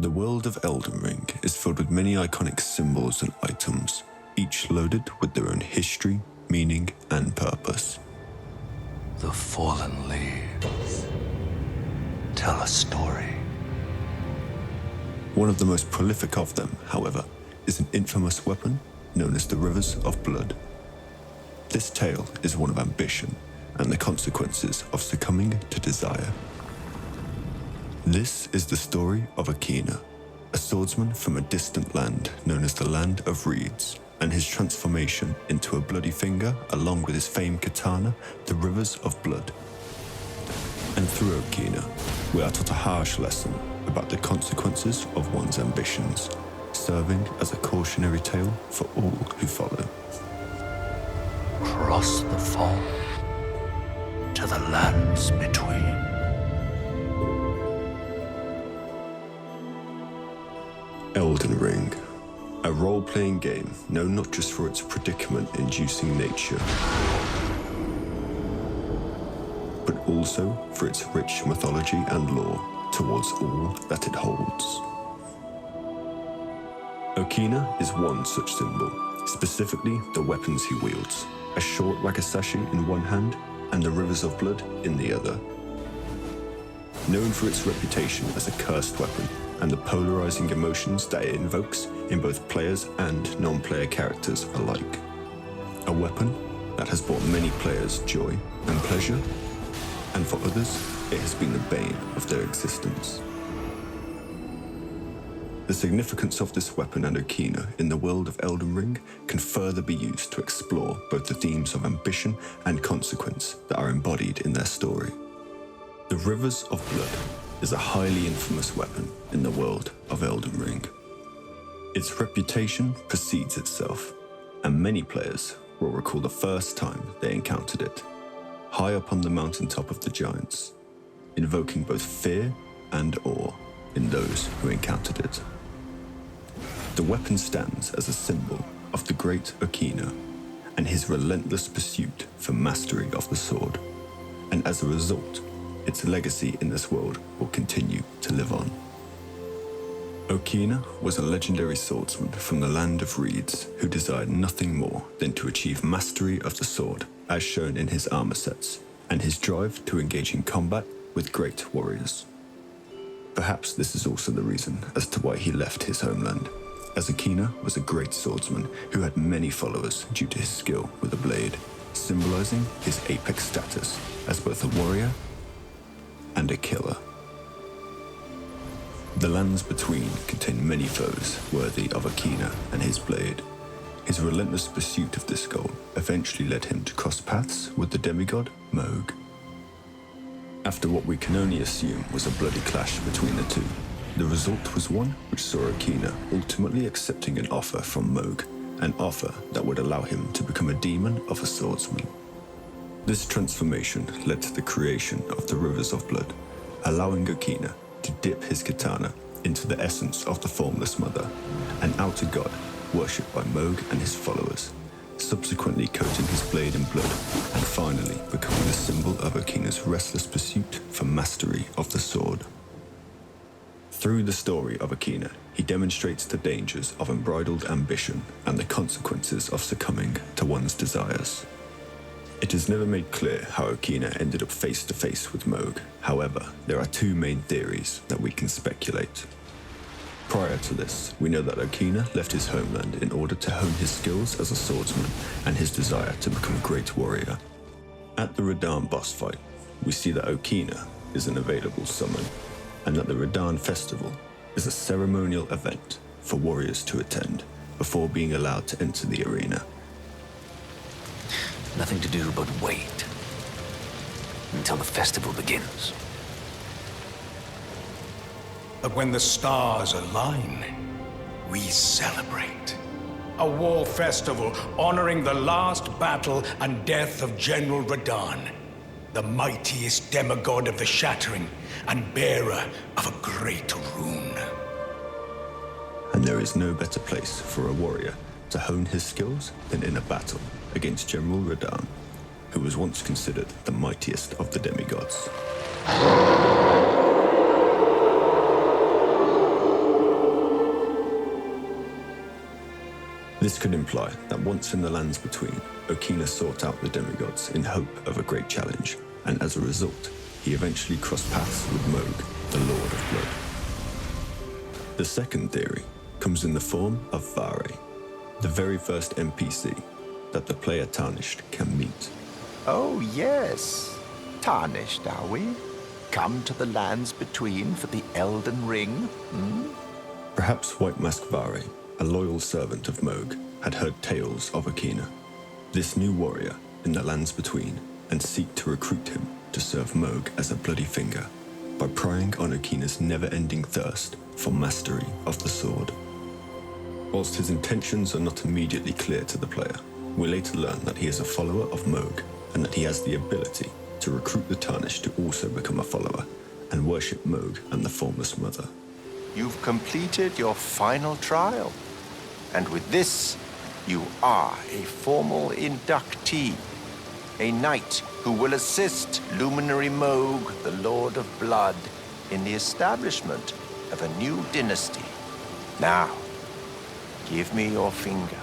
The world of Elden Ring is filled with many iconic symbols and items, each loaded with their own history, meaning, and purpose. The fallen leaves tell a story. One of the most prolific of them, however, is an infamous weapon known as the Rivers of Blood. This tale is one of ambition and the consequences of succumbing to desire. This is the story of Okina, a swordsman from a distant land known as the Land of Reeds, and his transformation into a bloody finger along with his famed katana, the Rivers of Blood. And through Okina, we are taught a harsh lesson about the consequences of one's ambitions, serving as a cautionary tale for all who follow. Cross the foam to the lands between. Elden Ring, a role-playing game known not just for its predicament-inducing nature, but also for its rich mythology and lore towards all that it holds. Okina is one such symbol, specifically the weapons he wields, a short wakizashi in one hand and the Rivers of Blood in the other. Known for its reputation as a cursed weapon and the polarizing emotions that it invokes in both players and non-player characters alike. A weapon that has brought many players joy and pleasure, and for others, it has been the bane of their existence. The significance of this weapon and Okina in the world of Elden Ring can further be used to explore both the themes of ambition and consequence that are embodied in their story. The Rivers of Blood is a highly infamous weapon in the world of Elden Ring. Its reputation precedes itself, and many players will recall the first time they encountered it, high up on the mountaintop of the giants, invoking both fear and awe in those who encountered it. The weapon stands as a symbol of the great Okina and his relentless pursuit for mastery of the sword, and as a result, its legacy in this world will continue to live on. Okina was a legendary swordsman from the Land of Reeds who desired nothing more than to achieve mastery of the sword, as shown in his armor sets, and his drive to engage in combat with great warriors. Perhaps this is also the reason as to why he left his homeland, as Okina was a great swordsman who had many followers due to his skill with a blade, symbolizing his apex status as both a warrior and a killer. The lands between contain many foes worthy of Okina and his blade. His relentless pursuit of this goal eventually led him to cross paths with the demigod Mohg. After what we can only assume was a bloody clash between the two, the result was one which saw Okina ultimately accepting an offer from Mohg, an offer that would allow him to become a demon of a swordsman. This transformation led to the creation of the Rivers of Blood, allowing Okina to dip his katana into the essence of the Formless Mother, an outer god worshipped by Mohg and his followers, subsequently coating his blade in blood and finally becoming the symbol of Okina's restless pursuit for mastery of the sword. Through the story of Okina, he demonstrates the dangers of unbridled ambition and the consequences of succumbing to one's desires. It is never made clear how Okina ended up face to face with Mohg. However, there are two main theories that we can speculate. Prior to this, we know that Okina left his homeland in order to hone his skills as a swordsman and his desire to become a great warrior. At the Radahn boss fight, we see that Okina is an available summon, and that the Radahn festival is a ceremonial event for warriors to attend before being allowed to enter the arena. Nothing to do but wait until the festival begins. But when the stars align, we celebrate. A war festival honoring the last battle and death of General Radahn, the mightiest demigod of the Shattering and bearer of a great rune. And there is no better place for a warrior to hone his skills than in a battle against General Radahn, who was once considered the mightiest of the demigods. This could imply that once in the lands between, Okina sought out the demigods in hope of a great challenge, and as a result, he eventually crossed paths with Moog, the Lord of Blood. The second theory comes in the form of Vare, the very first NPC that the player Tarnished can meet. Oh, yes. Tarnished, are we? Come to the lands between for the Elden Ring, Perhaps White Mask Vare, a loyal servant of Moog, had heard tales of Okina, this new warrior in the lands between, and seek to recruit him to serve Moog as a bloody finger by prying on Okina's never-ending thirst for mastery of the sword. Whilst his intentions are not immediately clear to the player, we later learn that he is a follower of Moog and that he has the ability to recruit the Tarnished to also become a follower and worship Moog and the Formless Mother. You've completed your final trial. And with this, you are a formal inductee. A knight who will assist Luminary Moog, the Lord of Blood, in the establishment of a new dynasty. Now, give me your finger.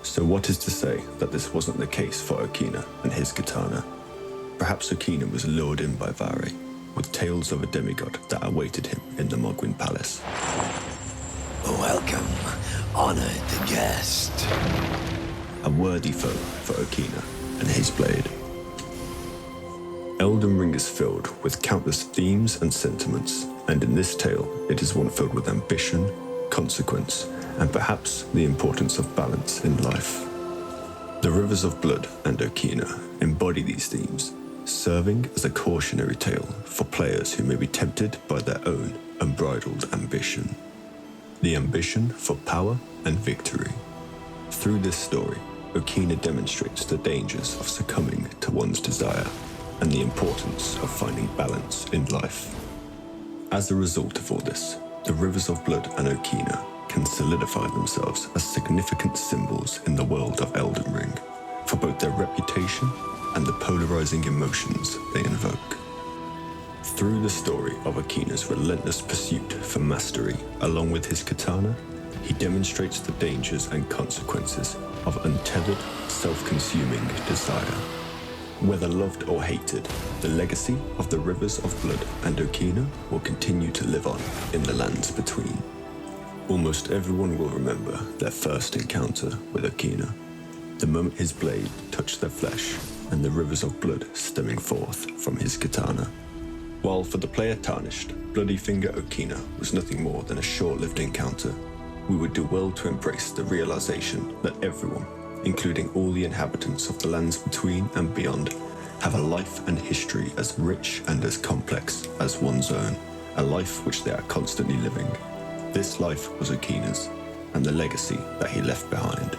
So what is to say that this wasn't the case for Okina and his katana? Perhaps Okina was lured in by Vare, with tales of a demigod that awaited him in the Mogwin Palace. Welcome, honored guest. A worthy foe for Okina and his blade. Elden Ring is filled with countless themes and sentiments, and in this tale, it is one filled with ambition, consequence, and perhaps the importance of balance in life. The Rivers of Blood and Okina embody these themes, serving as a cautionary tale for players who may be tempted by their own unbridled ambition. The ambition for power and victory. Through this story, Okina demonstrates the dangers of succumbing to one's desire and the importance of finding balance in life. As a result of all this, the Rivers of Blood and Okina can solidify themselves as significant symbols in the world of Elden Ring, for both their reputation and the polarizing emotions they invoke. Through the story of Okina's relentless pursuit for mastery, along with his katana, he demonstrates the dangers and consequences of untethered, self-consuming desire. Whether loved or hated, the legacy of the Rivers of Blood and Okina will continue to live on in the lands between. Almost everyone will remember their first encounter with Okina, the moment his blade touched their flesh and the rivers of blood stemming forth from his katana. While for the player Tarnished, Bloody Finger Okina was nothing more than a short-lived encounter, we would do well to embrace the realization that everyone, including all the inhabitants of the lands between and beyond, have a life and history as rich and as complex as one's own, a life which they are constantly living. This life was Okina's, and the legacy that he left behind.